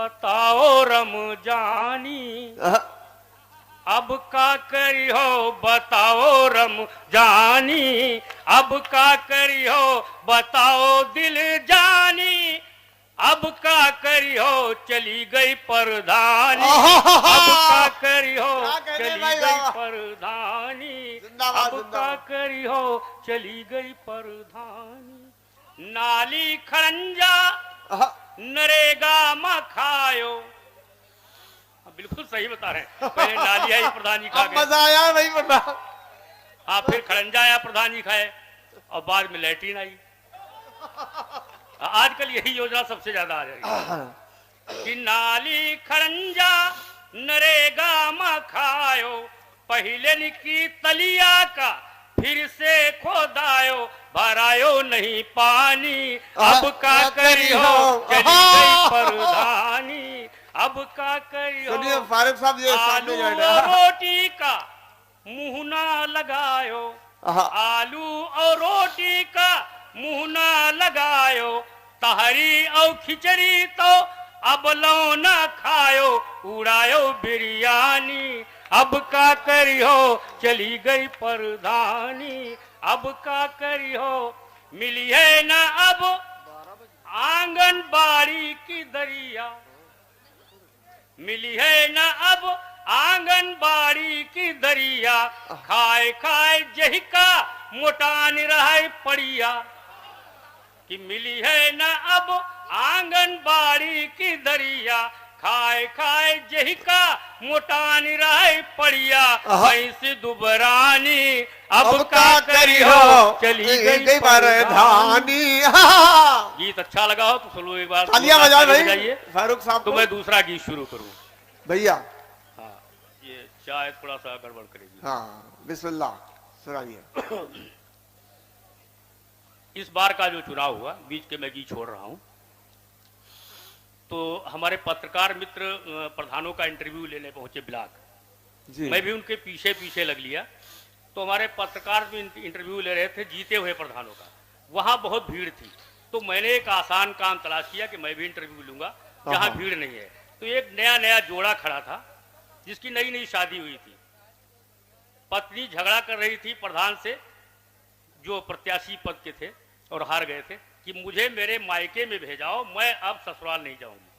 बताओ रमजानी अब का करियो बताओ रमजानी अब का करियो बताओ दिल जानी अब का करियो चली गई परधानी अब का करियो चली गई परधानी अब का करियो चली गई परधानी नाली खरंजा नरेगा मखायो। बिल्कुल सही बता रहे हैं। पहले नाली आई प्रधान जी खा गए, मजा आया नहीं पता। फिर खड़ंजा आया प्रधान जी खाए और बाद में लैट्रिन आई। आजकल यही योजना सबसे ज्यादा आ जाएगी कि नाली खड़ंजा नरेगा मखायो पहले निकी तलिया का फिर से खोदायो भरायो नहीं पानी अब का करियो चली गई परधानी अब का करियो फारूक साहब ये आलू और रोटी का मुंह ना लगायो आलू और रोटी का मुंह ना लगायो तहरी और खिचड़ी तो अब लो ना खायो उड़ायो बिरयानी अब का करियो चली गई परधानी अब का करियो मिली है ना अब आंगनबाड़ी की दरिया मिली है ना अब आंगनबाड़ी की दरिया खाए खाए जही का मोटान रहे पड़िया कि मिली है ना अब आंगनबाड़ी की दरिया खाए खाए जही का मोटानी रहे पड़िया भैंस दुबरानी अब का करियो चली गई परधानी। गीत अच्छा लगा हो तो सुनो एक बार तालियां बजाओ भाई फारूक साहब। तो मैं दूसरा गीत शुरू करूं भैया। हाँ ये शायद थोड़ा सा गड़बड़ करेगी। हाँ बिस्मिल्लाह सुनाइए। इस बार का जो चुनाव हुआ बीच के मैं गीत छोड़ रहा हूं तो हमारे पत्रकार मित्र प्रधानों का इंटरव्यू लेने पहुंचे ब्लॉक जी। मैं भी उनके पीछे पीछे लग लिया तो हमारे पत्रकार भी इंटरव्यू ले रहे थे जीते हुए प्रधानों का। वहां बहुत भीड़ थी तो मैंने एक आसान काम तलाश किया कि मैं भी इंटरव्यू लूंगा जहां भीड़ नहीं है। तो एक नया जोड़ा खड़ा था जिसकी नई नई शादी हुई थी। पत्नी झगड़ा कर रही थी प्रधान से जो प्रत्याशी पद के थे और हार गए थे कि मुझे मेरे मायके में भेजाओ मैं अब ससुराल नहीं जाऊंगी।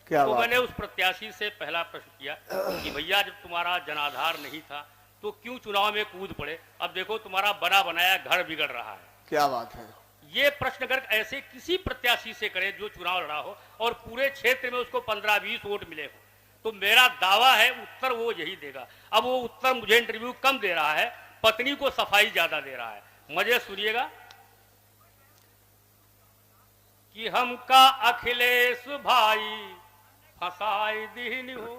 तो मैंने उस प्रत्याशी से पहला प्रश्न किया कि भैया जब तुम्हारा जनाधार नहीं था तो क्यों चुनाव में कूद पड़े, अब देखो तुम्हारा बना बनाया घर बिगड़ रहा है। क्या बात है। ये प्रश्न अगर ऐसे किसी प्रत्याशी से करे जो चुनाव लड़ा हो और पूरे क्षेत्र में उसको 15-20 वोट मिले हो तो मेरा दावा है उत्तर वो यही देगा। अब वो उत्तर मुझे इंटरव्यू कम दे रहा है, पत्नी को सफाई ज्यादा दे रहा है। मजे सुनिएगा कि हमका अखिलेश भाई फसाई दीन हो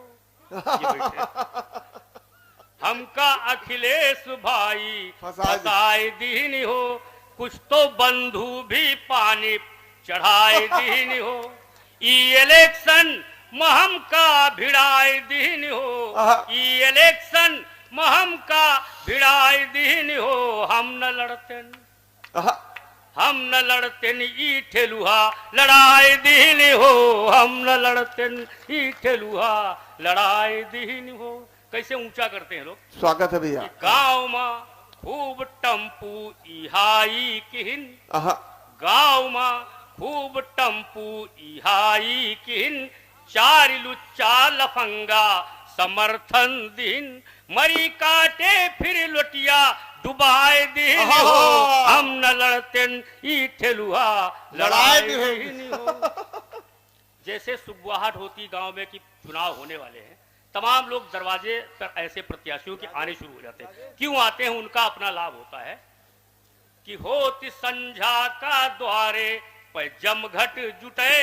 हमका अखिलेश भाई फसाई दीन हो कुछ तो बंधु भी पानी चढ़ाए दीन हो इलेक्शन महम का भिड़ाई दीन हो इलेक्शन महम का भिड़ाई दीन हो हम न लड़ते ई ठेलुहा लड़ाई दीन हो हम न लड़ते ई ठेलुहा लड़ाई दीन हो। कैसे ऊंचा करते हैं लोग। स्वागत है भैया। गाँव में खूब टम्पू इहाई किन गाँव में खूब टम्पू इहाई किन चार लुच्चा लफंगा समर्थन दिन मरी काटे फिर लोटिया डुबाए दिन हो हम न लड़ते ई ठेलुहा लड़ाई दिन हो। जैसे सुगबुगाहट होती गांव में कि चुनाव होने वाले हैं तमाम लोग दरवाजे पर ऐसे प्रत्याशियों के आने शुरू हो जाते हैं। क्यों आते हैं उनका अपना लाभ होता है कि होती संझा का द्वारे पर जमघट जुटे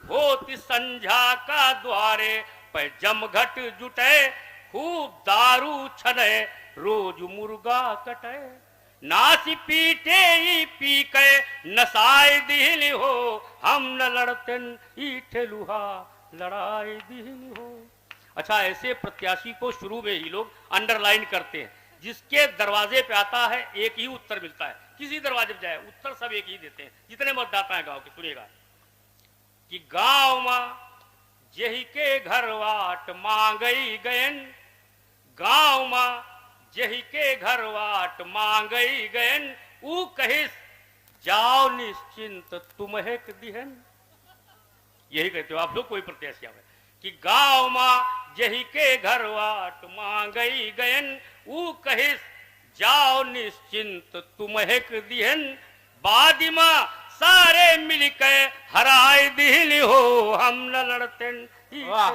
होती संझा का द्वारे पर जमघट जुटे खूब दारू छने रोज मुर्गा कटे नासी पीटे ही पी के नसाए दिल हो हम न लड़ते ई ठेलुहा लड़ाई दिल हो। अच्छा ऐसे प्रत्याशी को शुरू में ही लोग अंडरलाइन करते हैं जिसके दरवाजे पे आता है एक ही उत्तर मिलता है। किसी दरवाजे पे जाए उत्तर सब एक ही देते हैं जितने मतदाता हैं गांव के। सुनिएगा कि गांव में जेही के घर वाट मांगई गयन गांव मां जेही के घर वाट मांगई गयन ऊ कहिस जाओ निश्चिंत तुम्हें दिहन। यही कहते हो आप लोग, कोई प्रत्याशी आवे कि गांव मां जेही के घर वाट मांगई गयन ऊ कहिस जाओ निश्चिंत तुम्हें दिहन। बादिमा सारे मिलके हराए दिल हो हम न लड़ते।